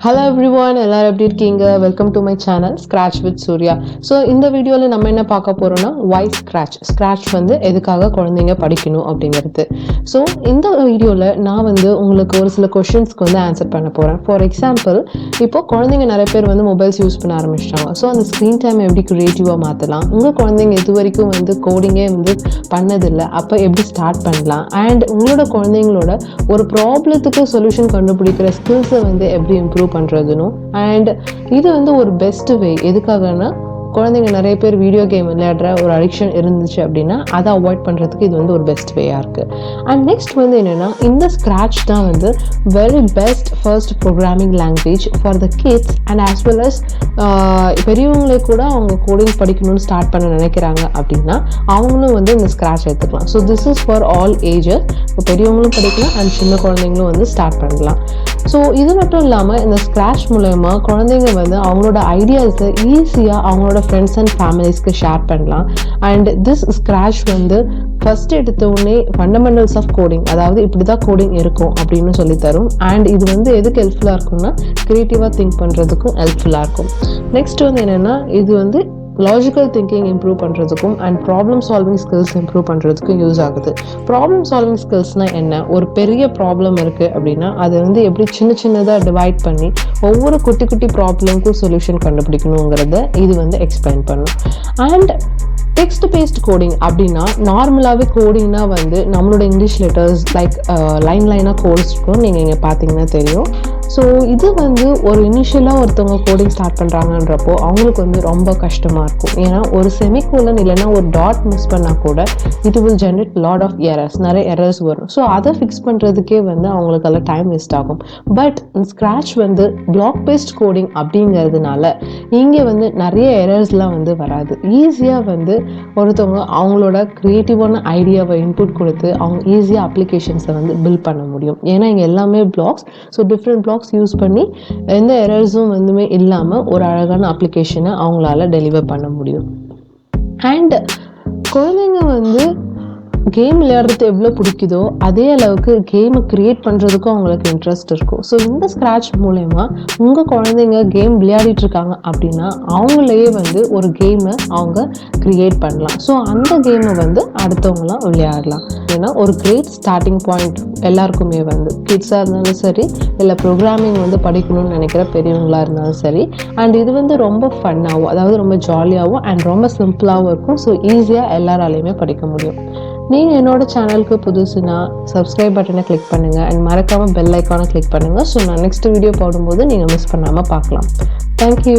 Hello everyone, எல்லாரும் எப்படி இருக்கீங்க? Welcome to my channel scratch with Surya. So இந்த வீடியோவில் நம்ம என்ன பார்க்க போகிறோம்னா வை ஸ்க்ராட்ச் வந்து எதுக்காக குழந்தைங்க படிக்கணும் அப்படிங்கிறது. ஸோ இந்த வீடியோவில் நான் வந்து உங்களுக்கு ஒரு சில கொஷின்ஸ்க்கு வந்து ஆன்சர் பண்ண போகிறேன். ஃபார் எக்ஸாம்பிள், இப்போ குழந்தைங்க நிறைய பேர் வந்து மொபைல்ஸ் யூஸ் பண்ண ஆரம்பிச்சிட்டாங்க. ஸோ அந்த ஸ்க்ரீன் டைம் எப்படி க்ரியேட்டிவாக மாற்றலாம், உங்கள் குழந்தைங்க இது வரைக்கும் வந்து கோடிங்கே வந்து பண்ணதில்லை, அப்போ எப்படி ஸ்டார்ட் பண்ணலாம், அண்ட் உங்களோட குழந்தைங்களோட ஒரு ப்ராப்ளத்துக்கு சொல்யூஷன் கண்டுபிடிக்கிற ஸ்கில்ஸை வந்து எப்படி இம்ப்ரூவ் பண்ணுறதுனும். அண்ட் இது வந்து ஒரு பெஸ்ட் வே. எதுக்காகனா, குழந்தைங்க நிறைய பேர் வீடியோ கேம் விளையாடுற ஒரு அடிக்ஷன் இருந்துச்சு அப்படின்னா அதை அவாய்ட் பண்ணுறதுக்கு இது வந்து ஒரு பெஸ்ட் வேயாக இருக்குது. அண்ட் நெக்ஸ்ட் வந்து என்னென்னா, இந்த ஸ்க்ராட்ச் தான் வந்து very best first programming language for the kids and as well as பெரியவங்களே கூட அவங்க கோடிங் படிக்கணும்னு ஸ்டார்ட் பண்ண நினைக்கிறாங்க அப்படின்னா அவங்களும் வந்து இந்த ஸ்க்ராட்ச் எடுத்துக்கலாம். So this is for all ages. இப்போ பெரியவங்களும் படிக்கலாம் அண்ட் சின்ன குழந்தைங்களும் வந்து ஸ்டார்ட் பண்ணலாம். ஸோ இது மட்டும் இல்லாமல் இந்த ஸ்க்ராட்ச் மூலயமா குழந்தைங்க வந்து அவங்களோட ஐடியாஸை ஈஸியாக அவங்களோட ஃப்ரெண்ட்ஸ் அண்ட் ஃபேமிலிஸ்க்கு ஷேர் பண்ணலாம். அண்ட் திஸ் ஸ்க்ராட்ச் வந்து ஃபர்ஸ்ட் எடுத்த உடனே ஃபண்டமெண்டல்ஸ் ஆஃப் கோடிங், அதாவது இப்படி தான் கோடிங் இருக்கும் அப்படின்னு சொல்லித்தரும். அண்ட் இது வந்து எதுக்கு ஹெல்ப்ஃபுல்லாக இருக்கும்னா க்ரியேட்டிவாக திங்க் பண்ணுறதுக்கும் ஹெல்ப்ஃபுல்லாக இருக்கும். நெக்ஸ்ட் வந்து என்னென்னா, இது வந்து லாஜிக்கல் திங்கிங் இம்ப்ரூவ் பண்ணுறதுக்கும் and problem solving skills improve பண்ணுறதுக்கும் யூஸ் ஆகுது. ப்ராப்ளம் சால்விங் ஸ்கில்ஸ்னால் என்ன? ஒரு பெரிய ப்ராப்ளம் இருக்குது அப்படின்னா அதை வந்து எப்படி சின்ன சின்னதாக டிவைட் பண்ணி ஒவ்வொரு குட்டி குட்டி ப்ராப்ளம்க்கும் சொல்யூஷன் கண்டுபிடிக்கணுங்கிறத இது வந்து எக்ஸ்பிளைன் பண்ணும். அண்ட் டெக்ஸ்ட் பேஸ்ட் கோடிங் அப்படின்னா, நார்மலாகவே கோடிங்னா வந்து நம்மளோட இங்கிலீஷ் லெட்டர்ஸ் லைக் லைனாக கோட்ஸ் இருக்கும். நீங்கள் இங்கே பார்த்தீங்கன்னா தெரியும். ஸோ இது வந்து ஒரு இனிஷியலாக ஒருத்தவங்க கோடிங் ஸ்டார்ட் பண்ணுறாங்கன்றப்போ அவங்களுக்கு வந்து ரொம்ப கஷ்டமாக இருக்கும். ஏன்னா ஒரு செமிகோலன் இல்லைன்னா ஒரு டாட் மிஸ் பண்ணால் கூட it will generate lot of errors, நிறைய எரர்ஸ் வரும். ஸோ அதை ஃபிக்ஸ் பண்ணுறதுக்கே வந்து அவங்களுக்கெல்லாம் டைம் வேஸ்ட் ஆகும். பட் ஸ்க்ராட்ச் வந்து பிளாக் பேஸ்ட் கோடிங் அப்படிங்கிறதுனால இங்கே வந்து நிறைய எரர்ஸ்லாம் வந்து வராது. ஈஸியாக வந்து ஒருத்தவங்க அவங்களோட க்ரியேட்டிவான ஐடியாவை இன்புட் கொடுத்து அவங்க ஈஸியாக அப்ளிகேஷன்ஸை வந்து பில்ட் பண்ண முடியும். ஏன்னா இங்கே எல்லாமே blocks. So different blocks use பண்ணி எந்த எரர்ஸும் வந்துமே இல்லாமல் ஒரு அழகான அப்ளிகேஷனை அவங்களால டெலிவர் பண்ண முடியும். அண்ட் குழந்தைங்க வந்து கேம் விளையாடுறது எவ்வளோ பிடிக்குதோ அதே அளவுக்கு கேமை க்ரியேட் பண்ணுறதுக்கும் அவங்களுக்கு இன்ட்ரெஸ்ட் இருக்கும். ஸோ இந்த ஸ்க்ராட்ச் மூலயமா உங்கள் குழந்தைங்க கேம் விளையாடிட்டு இருக்காங்க அப்படின்னா அவங்களையே வந்து ஒரு கேமை அவங்க க்ரியேட் பண்ணலாம். ஸோ அந்த கேமை வந்து அடுத்தவங்களாம் விளையாடலாம். ஏன்னா ஒரு கிரேட் ஸ்டார்டிங் பாயிண்ட் எல்லாருக்குமே வந்து கிட்ஸாக இருந்தாலும் சரி, இல்லை ப்ரோக்ராமிங் வந்து படிக்கணும்னு நினைக்கிற பெரியவங்களாக இருந்தாலும் சரி. அண்ட் இது வந்து ரொம்ப ஃபன்னாகவும், அதாவது ரொம்ப ஜாலியாகவும் அண்ட் ரொம்ப சிம்பிளாகவும் இருக்கும். ஸோ ஈஸியாக எல்லாராலையுமே படிக்க முடியும். நீங்கள் என்னோட சேனலுக்கு புதுசுனா சப்ஸ்கிரைப் பட்டனை கிளிக் பண்ணுங்கள் அண்ட் மறக்காமல் பெல் ஐக்கானை கிளிக் பண்ணுங்கள். ஸோ நான் நெக்ஸ்ட் வீடியோ போடும்போது நீங்கள் மிஸ் பண்ணாமல் பார்க்கலாம். தேங்க்யூ.